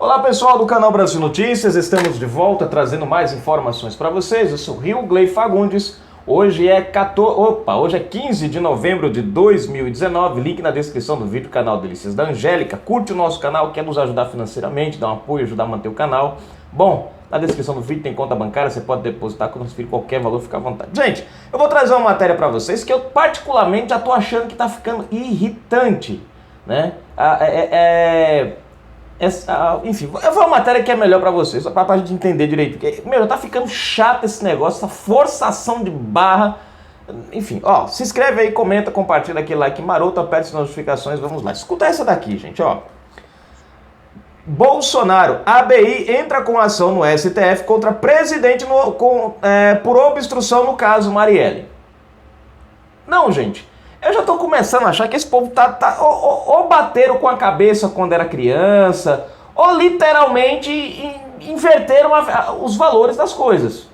Olá pessoal do canal Brasil Notícias, estamos de volta trazendo mais informações para vocês. Eu sou Rio Gley Fagundes. Hoje é 15 de novembro de 2019, link na descrição do vídeo, canal Delícias da Angélica. Curte o nosso canal, quer nos ajudar financeiramente, dar um apoio, ajudar a manter o canal. Bom, na descrição do vídeo tem conta bancária, você pode depositar, transferir qualquer valor, fica à vontade. Gente, eu vou trazer uma matéria para vocês que eu particularmente já tô achando que tá ficando irritante, né? Enfim, eu vou uma matéria que é melhor pra vocês, só pra gente entender direito. Porque, já tá ficando chato esse negócio, essa forçação de barra. Enfim, ó, se inscreve aí, comenta, compartilha aquele like maroto, aperte as notificações, vamos lá. Escuta essa daqui, gente, ó. Bolsonaro, ABI entra com ação no STF contra presidente por obstrução no caso Marielle. Não, gente. Eu já tô começando a achar que esse povo ou bateram com a cabeça quando era criança, ou literalmente inverteram os valores das coisas.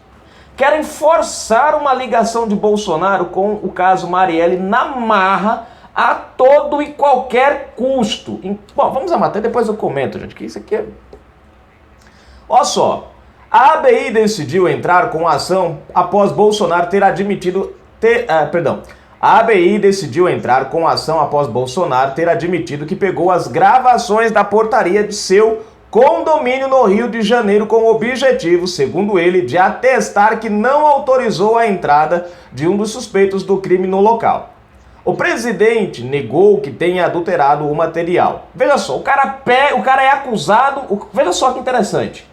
Querem forçar uma ligação de Bolsonaro com o caso Marielle na marra a todo e qualquer custo. Bom, vamos à matéria, depois eu comento, gente, que isso aqui é... Olha só, a ABI decidiu entrar com ação após Bolsonaro ter admitido... A ABI decidiu entrar com ação após Bolsonaro ter admitido que pegou as gravações da portaria de seu condomínio no Rio de Janeiro com o objetivo, segundo ele, de atestar que não autorizou a entrada de um dos suspeitos do crime no local. O presidente negou que tenha adulterado o material. Veja só, o cara é acusado... Veja só que interessante.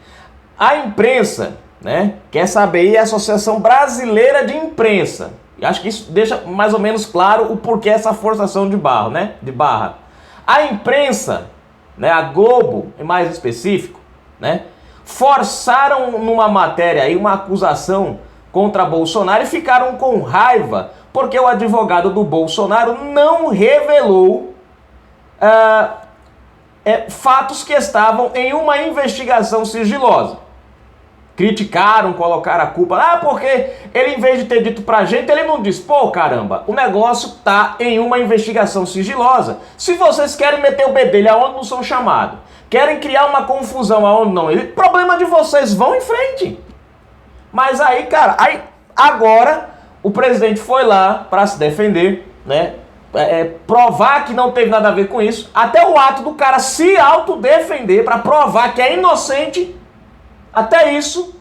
A imprensa, né, que essa ABI é a Associação Brasileira de Imprensa. Acho que isso deixa mais ou menos claro o porquê essa forçação de barra, né? A imprensa, né, a Globo, em mais específico, né, forçaram numa matéria aí uma acusação contra Bolsonaro e ficaram com raiva porque o advogado do Bolsonaro não revelou fatos que estavam em uma investigação sigilosa. Criticaram, colocaram a culpa. Porque ele, em vez de ter dito pra gente, ele não disse, pô, caramba, o negócio tá em uma investigação sigilosa. Se vocês querem meter o bedelho aonde não são chamados, querem criar uma confusão aonde não, problema de vocês, vão em frente. Mas aí, cara, agora o presidente foi lá pra se defender, né? Provar que não teve nada a ver com isso. Até o ato do cara se autodefender pra provar que é inocente. Até isso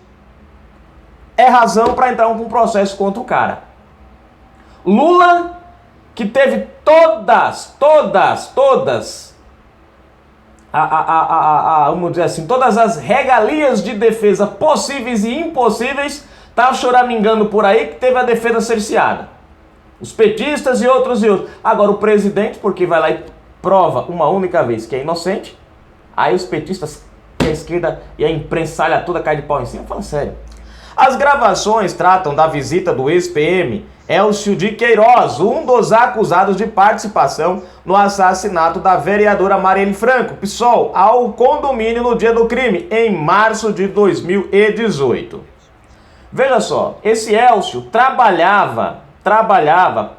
é razão para entrar com um processo contra o cara. Lula, que teve todas, vamos dizer assim, todas as regalias de defesa possíveis e impossíveis, tá choramingando por aí que teve a defesa cerceada. Os petistas e outros. Agora o presidente, porque vai lá e prova uma única vez que é inocente, aí os petistas... a esquerda e a imprensalha toda cai de pau em cima, fala sério. As gravações tratam da visita do ex-PM Elcio de Queiroz, um dos acusados de participação no assassinato da vereadora Marielle Franco, PSOL, ao condomínio no dia do crime, em março de 2018. Veja só, esse Elcio trabalhava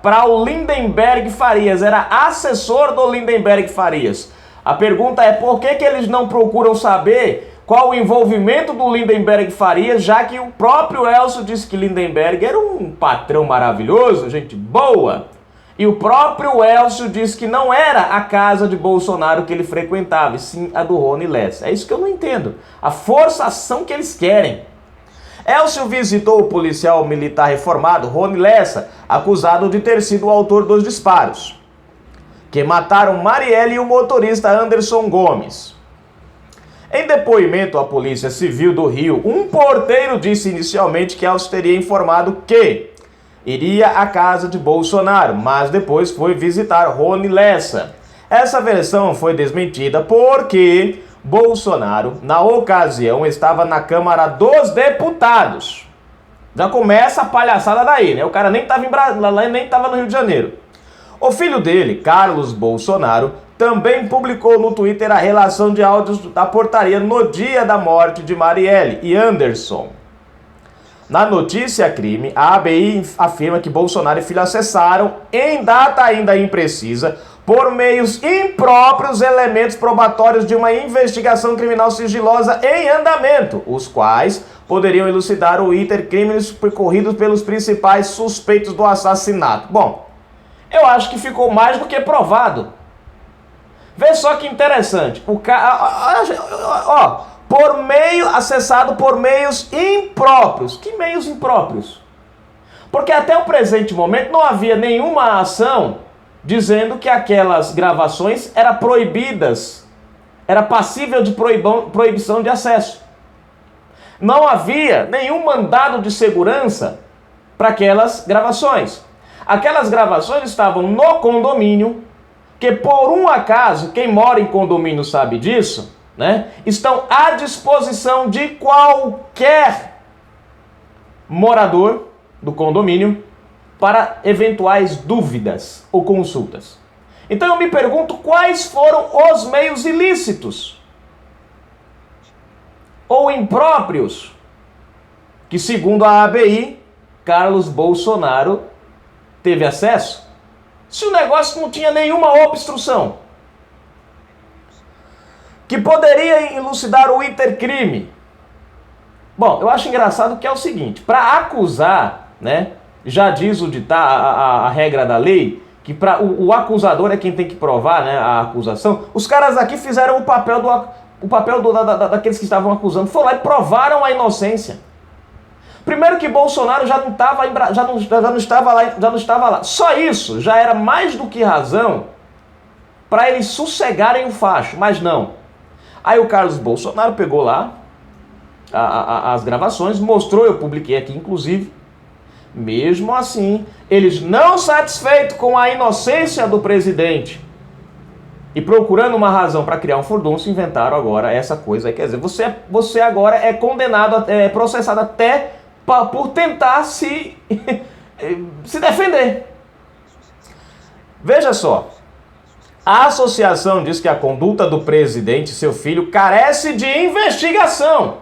para o Lindenberg Farias, era assessor do Lindenberg Farias. A pergunta é por que eles não procuram saber qual o envolvimento do Lindenberg Farias, já que o próprio Elcio disse que Lindenberg era um patrão maravilhoso, gente boa. E o próprio Elcio disse que não era a casa de Bolsonaro que ele frequentava, e sim a do Rony Lessa. É isso que eu não entendo. A forçação que eles querem. Elcio visitou o policial militar reformado Rony Lessa, acusado de ter sido o autor dos disparos que mataram Marielle e o motorista Anderson Gomes. Em depoimento à Polícia Civil do Rio, um porteiro disse inicialmente que Elcio teria informado que iria à casa de Bolsonaro, mas depois foi visitar Rony Lessa. Essa versão foi desmentida porque Bolsonaro, na ocasião, estava na Câmara dos Deputados. Já começa a palhaçada daí, né? O cara nem estava no Rio de Janeiro. O filho dele, Carlos Bolsonaro, também publicou no Twitter a relação de áudios da portaria no dia da morte de Marielle e Anderson. Na notícia crime, a ABI afirma que Bolsonaro e filho acessaram, em data ainda imprecisa, por meios impróprios elementos probatórios de uma investigação criminal sigilosa em andamento, os quais poderiam elucidar o iter crimes percorridos pelos principais suspeitos do assassinato. Bom, eu acho que ficou mais do que provado. Vê só que interessante. O cara, acessado por meios impróprios. Que meios impróprios? Porque até o presente momento não havia nenhuma ação dizendo que aquelas gravações eram proibidas, era passível de proibição de acesso. Não havia nenhum mandado de segurança para aquelas gravações. Aquelas gravações estavam no condomínio, que por um acaso, quem mora em condomínio sabe disso, né? Estão à disposição de qualquer morador do condomínio para eventuais dúvidas ou consultas. Então eu me pergunto quais foram os meios ilícitos ou impróprios que, segundo a ABI, Carlos Bolsonaro teve acesso, se o negócio não tinha nenhuma obstrução, que poderia elucidar o intercrime. Bom, eu acho engraçado que é o seguinte, para acusar, né, já diz a regra da lei, que o acusador é quem tem que provar, né, a acusação. Os caras aqui fizeram o papel daqueles que estavam acusando, foram lá e provaram a inocência. Primeiro que Bolsonaro já não estava lá. Só isso já era mais do que razão para eles sossegarem o facho, mas não. Aí o Carlos Bolsonaro pegou lá as gravações, mostrou, eu publiquei aqui inclusive. Mesmo assim, eles não satisfeitos com a inocência do presidente e procurando uma razão para criar um furdunço, inventaram agora essa coisa aí. Quer dizer, você agora é condenado, processado até por tentar se defender. Veja só, a associação diz que a conduta do presidente e seu filho carece de investigação.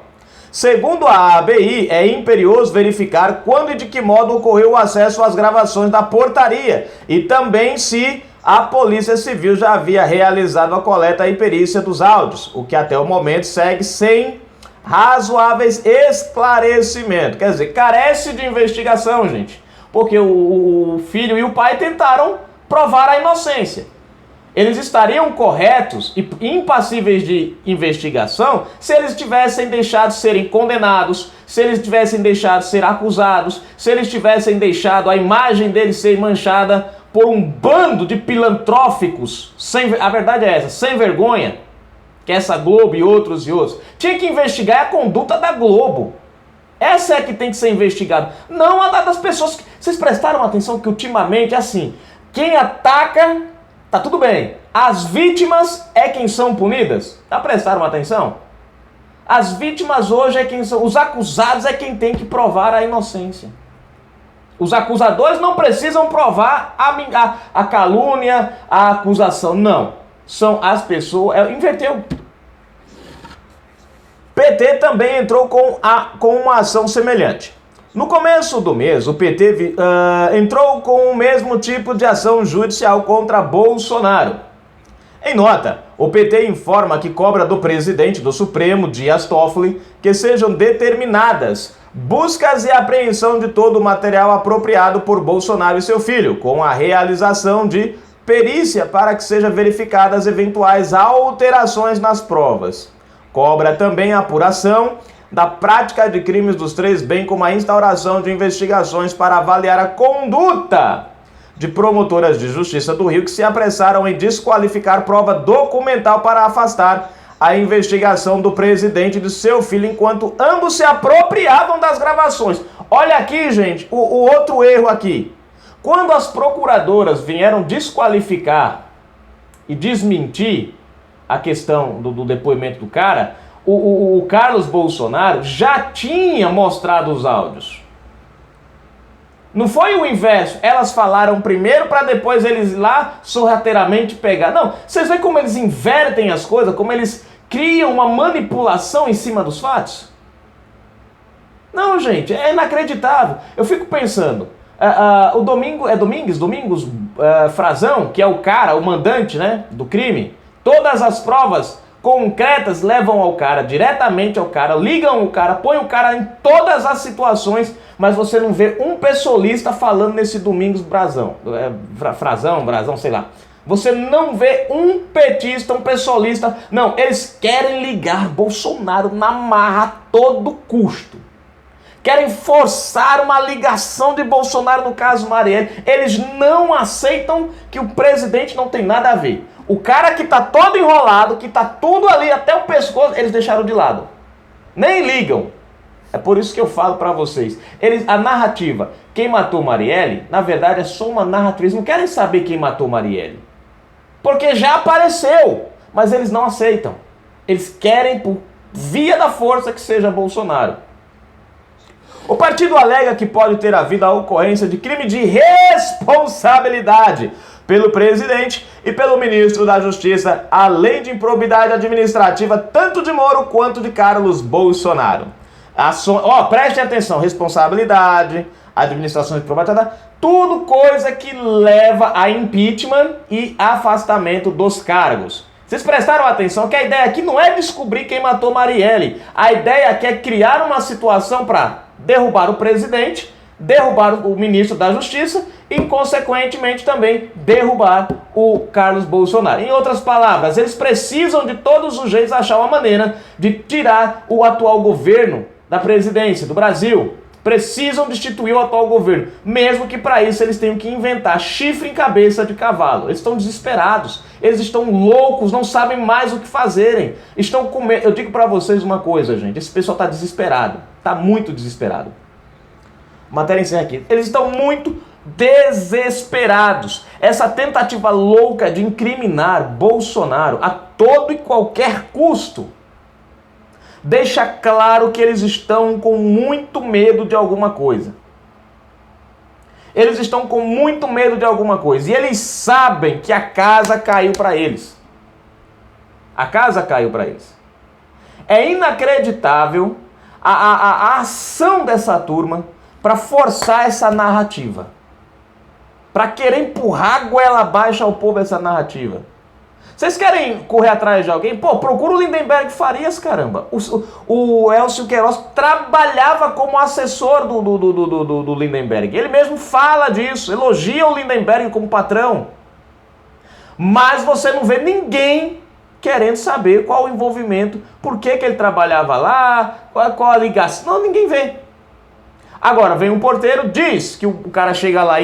Segundo a ABI, é imperioso verificar quando e de que modo ocorreu o acesso às gravações da portaria e também se a Polícia Civil já havia realizado a coleta e perícia dos áudios, o que até o momento segue sem razoáveis esclarecimentos. Quer dizer, carece de investigação, gente, porque o filho e o pai tentaram provar a inocência. Eles estariam corretos e impassíveis de investigação se eles tivessem deixado serem condenados, se eles tivessem deixado ser acusados, se eles tivessem deixado a imagem deles ser manchada por um bando de pilantróficos, a verdade é essa, sem vergonha, que é essa Globo e outros. Tinha que investigar a conduta da Globo. Essa é que tem que ser investigada, não a das pessoas que... Vocês prestaram atenção que ultimamente, assim, quem ataca... Tá tudo bem. As vítimas é quem são punidas? Tá, prestaram atenção? As vítimas hoje é quem são... Os acusados é quem tem que provar a inocência. Os acusadores não precisam provar a calúnia, a acusação. Não. São as pessoas... Inverteu. PT também entrou com uma ação semelhante. No começo do mês, o PT entrou com o mesmo tipo de ação judicial contra Bolsonaro. Em nota, o PT informa que cobra do presidente do Supremo, Dias Toffoli, que sejam determinadas buscas e apreensão de todo o material apropriado por Bolsonaro e seu filho, com a realização de perícia para que sejam verificadas eventuais alterações nas provas. Cobra também a apuração da prática de crimes dos três, bem como a instauração de investigações para avaliar a conduta de promotoras de justiça do Rio que se apressaram em desqualificar prova documental para afastar a investigação do presidente e de seu filho enquanto ambos se apropriavam das gravações. Olha aqui, gente, o outro erro aqui. Quando as procuradoras vieram desqualificar e desmentir a questão do depoimento do cara, o Carlos Bolsonaro já tinha mostrado os áudios. Não foi o inverso. Elas falaram primeiro para depois eles lá sorrateiramente pegar. Não, vocês veem como eles invertem as coisas, como eles criam uma manipulação em cima dos fatos? Não, gente, é inacreditável. Eu fico pensando, Domingos Frazão, que é o cara, o mandante, né, do crime, todas as provas concretas levam ao cara, diretamente ao cara, ligam o cara, põem o cara em todas as situações, mas você não vê um pessoalista falando nesse Domingos Brazão, Brazão, sei lá. Você não vê um petista, um pessoalista. Não, eles querem ligar Bolsonaro na marra a todo custo. Querem forçar uma ligação de Bolsonaro no caso Marielle. Eles não aceitam que o presidente não tem nada a ver. O cara que tá todo enrolado, que tá tudo ali até o pescoço, eles deixaram de lado. Nem ligam. É por isso que eu falo pra vocês. A narrativa, quem matou Marielle, na verdade é só uma narrativa. Eles não querem saber quem matou Marielle. Porque já apareceu. Mas eles não aceitam. Eles querem, por via da força, que seja Bolsonaro. O partido alega que pode ter havido a ocorrência de crime de responsabilidade pelo presidente e pelo ministro da Justiça, além de improbidade administrativa tanto de Moro quanto de Carlos Bolsonaro. Prestem atenção, responsabilidade, administração improbatória, tudo coisa que leva a impeachment e afastamento dos cargos. Vocês prestaram atenção que a ideia aqui não é descobrir quem matou Marielle. A ideia aqui é criar uma situação para derrubar o presidente, derrubar o ministro da Justiça e, consequentemente, também derrubar o Carlos Bolsonaro. Em outras palavras, eles precisam de todos os jeitos achar uma maneira de tirar o atual governo da presidência do Brasil. Precisam destituir o atual governo, mesmo que para isso eles tenham que inventar chifre em cabeça de cavalo. Eles estão desesperados, eles estão loucos, não sabem mais o que fazerem. Estão com medo. Eu digo para vocês uma coisa, gente, esse pessoal está desesperado, está muito desesperado. Matéria encerra aqui. Eles estão muito desesperados. Essa tentativa louca de incriminar Bolsonaro a todo e qualquer custo deixa claro que eles estão com muito medo de alguma coisa. Eles estão com muito medo de alguma coisa. E eles sabem que a casa caiu para eles. A casa caiu para eles. É inacreditável a ação dessa turma para forçar essa narrativa. Para querer empurrar a goela abaixo ao povo essa narrativa. Vocês querem correr atrás de alguém? Pô, procura o Lindenberg Farias, caramba. O Elcio Queiroz trabalhava como assessor do Lindenberg. Ele mesmo fala disso, elogia o Lindenberg como patrão. Mas você não vê ninguém querendo saber qual o envolvimento, por que ele trabalhava lá, qual a ligação. Não, ninguém vê. Agora, vem um porteiro, diz que o cara chega lá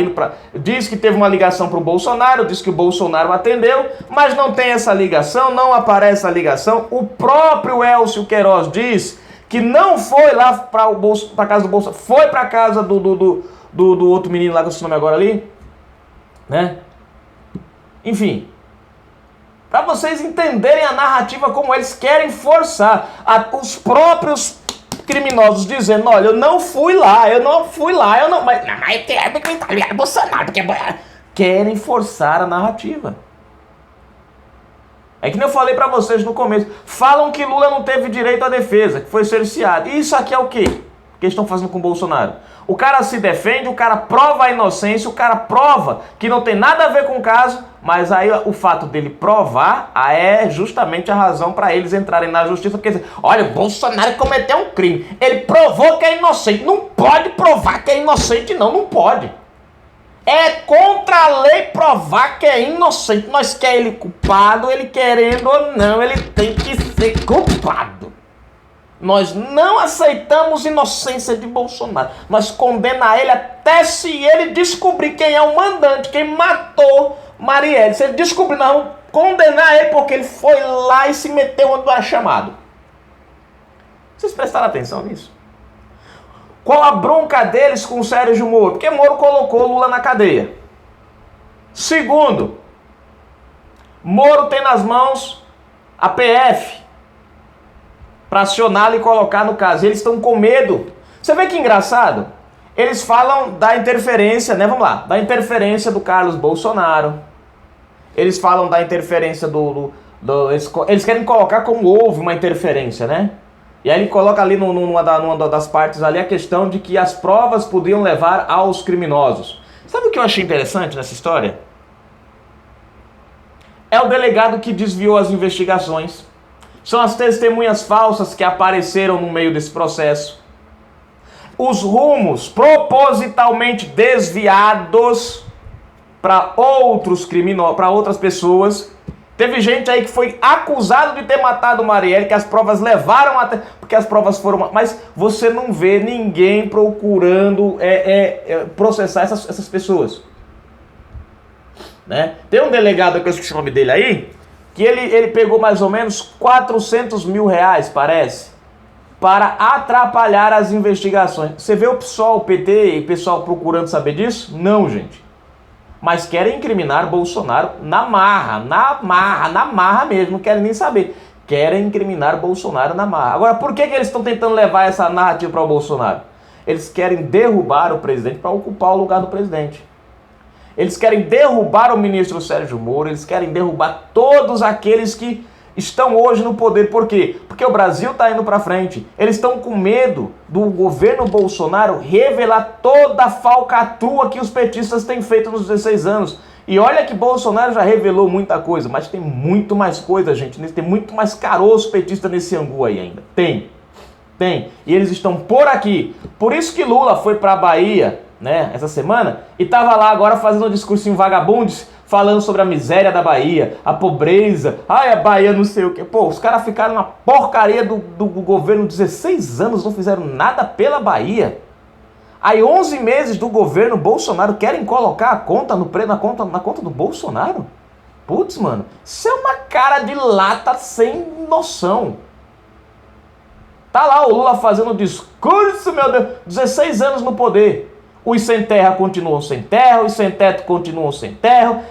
diz que teve uma ligação para o Bolsonaro, diz que o Bolsonaro atendeu, mas não tem essa ligação, não aparece a ligação. O próprio Elcio Queiroz diz que não foi lá para a casa do Bolsonaro, foi para a casa do outro menino lá, que eu sei o nome agora ali, né? Enfim, para vocês entenderem a narrativa como eles querem forçar os próprios criminosos dizendo, olha, eu não fui lá, mas é Bolsonaro, porque querem forçar a narrativa. É que nem eu falei pra vocês no começo, falam que Lula não teve direito à defesa, que foi cerceado. E isso aqui é o quê? Que eles estão fazendo com o Bolsonaro? O cara se defende, o cara prova a inocência, o cara prova que não tem nada a ver com o caso, mas aí o fato dele provar é justamente a razão para eles entrarem na justiça, porque olha, o Bolsonaro cometeu um crime, ele provou que é inocente, não pode provar que é inocente não pode. É contra a lei provar que é inocente, nós quer ele culpado, ele querendo ou não, ele tem que ser culpado. Nós não aceitamos inocência de Bolsonaro. Nós condenamos ele até se ele descobrir quem é o mandante, quem matou Marielle. Se ele descobrir, nós vamos condenar ele porque ele foi lá e se meteu onde era chamado. Vocês prestaram atenção nisso? Qual a bronca deles com o Sérgio Moro? Porque Moro colocou Lula na cadeia. Segundo, Moro tem nas mãos a PF para acioná-lo e colocar no caso. Eles estão com medo. Você vê que engraçado? Eles falam da interferência, né? Vamos lá. Da interferência do Carlos Bolsonaro. Eles falam da interferência eles querem colocar como houve uma interferência, né? E aí ele coloca ali numa das partes ali a questão de que as provas podiam levar aos criminosos. Sabe o que eu achei interessante nessa história? É o delegado que desviou as investigações. São as testemunhas falsas que apareceram no meio desse processo. Os rumos propositalmente desviados para outros criminosos, para outras pessoas. Teve gente aí que foi acusado de ter matado Marielle, que as provas levaram até... Porque as provas foram... Mas você não vê ninguém procurando processar essas pessoas. Né? Tem um delegado, que eu esqueci o nome dele aí, que ele pegou mais ou menos 400 mil reais, parece, para atrapalhar as investigações. Você vê o PSOL, o PT e o pessoal procurando saber disso? Não, gente. Mas querem incriminar Bolsonaro na marra mesmo, não querem nem saber. Querem incriminar Bolsonaro na marra. Agora, por que eles estão tentando levar essa narrativa para o Bolsonaro? Eles querem derrubar o presidente para ocupar o lugar do presidente. Eles querem derrubar o ministro Sérgio Moro, eles querem derrubar todos aqueles que estão hoje no poder. Por quê? Porque o Brasil está indo para frente. Eles estão com medo do governo Bolsonaro revelar toda a falcatrua que os petistas têm feito nos 16 anos. E olha que Bolsonaro já revelou muita coisa, mas tem muito mais coisa, gente. Tem muito mais caroço petista nesse angu aí ainda. Tem. E eles estão por aqui. Por isso que Lula foi para a Bahia, né, essa semana, e estava lá agora fazendo um discurso em vagabundes, falando sobre a miséria da Bahia, a pobreza, a Bahia não sei o que. Pô, os caras ficaram na porcaria do governo 16 anos, não fizeram nada pela Bahia. Aí 11 meses do governo Bolsonaro querem colocar a conta na conta do Bolsonaro? Putz, mano, isso é uma cara de lata sem noção. Tá lá o Lula fazendo discurso, meu Deus, 16 anos no poder. Os sem terra continuam sem terra, os sem teto continuam sem terra,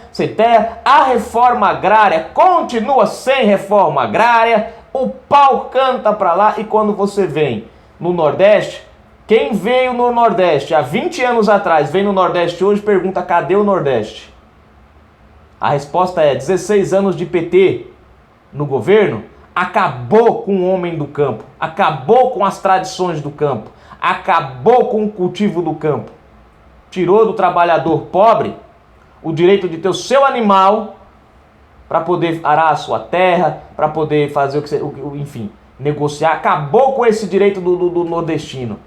a reforma agrária continua sem reforma agrária, o pau canta pra lá. E quando você vem no Nordeste, quem veio no Nordeste há 20 anos atrás, vem no Nordeste hoje, pergunta cadê o Nordeste? A resposta é 16 anos de PT no governo, acabou com o homem do campo, acabou com as tradições do campo, acabou com o cultivo do campo. Tirou do trabalhador pobre o direito de ter o seu animal para poder arar a sua terra, para poder fazer enfim, negociar. Acabou com esse direito do nordestino.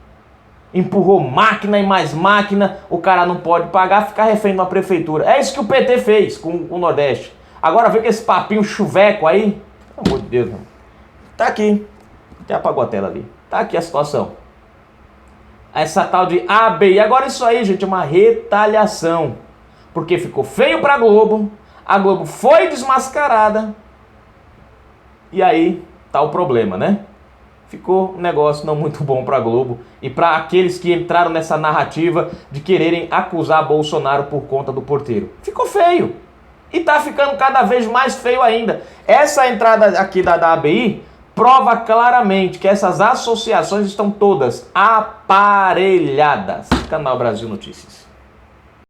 Empurrou máquina e mais máquina, o cara não pode pagar, fica refém de uma prefeitura. É isso que o PT fez com o Nordeste. Agora vem com esse papinho chuveco aí. Pelo amor de Deus, mano. Tá aqui. Até apagou a tela ali. Tá aqui a situação. Essa tal de ABI. Agora isso aí, gente, é uma retaliação. Porque ficou feio pra Globo. A Globo foi desmascarada. E aí tá o problema, né? Ficou um negócio não muito bom pra Globo. E pra aqueles que entraram nessa narrativa de quererem acusar Bolsonaro por conta do porteiro. Ficou feio. E tá ficando cada vez mais feio ainda. Essa entrada aqui da ABI prova claramente que essas associações estão todas aparelhadas. Canal Brasil Notícias.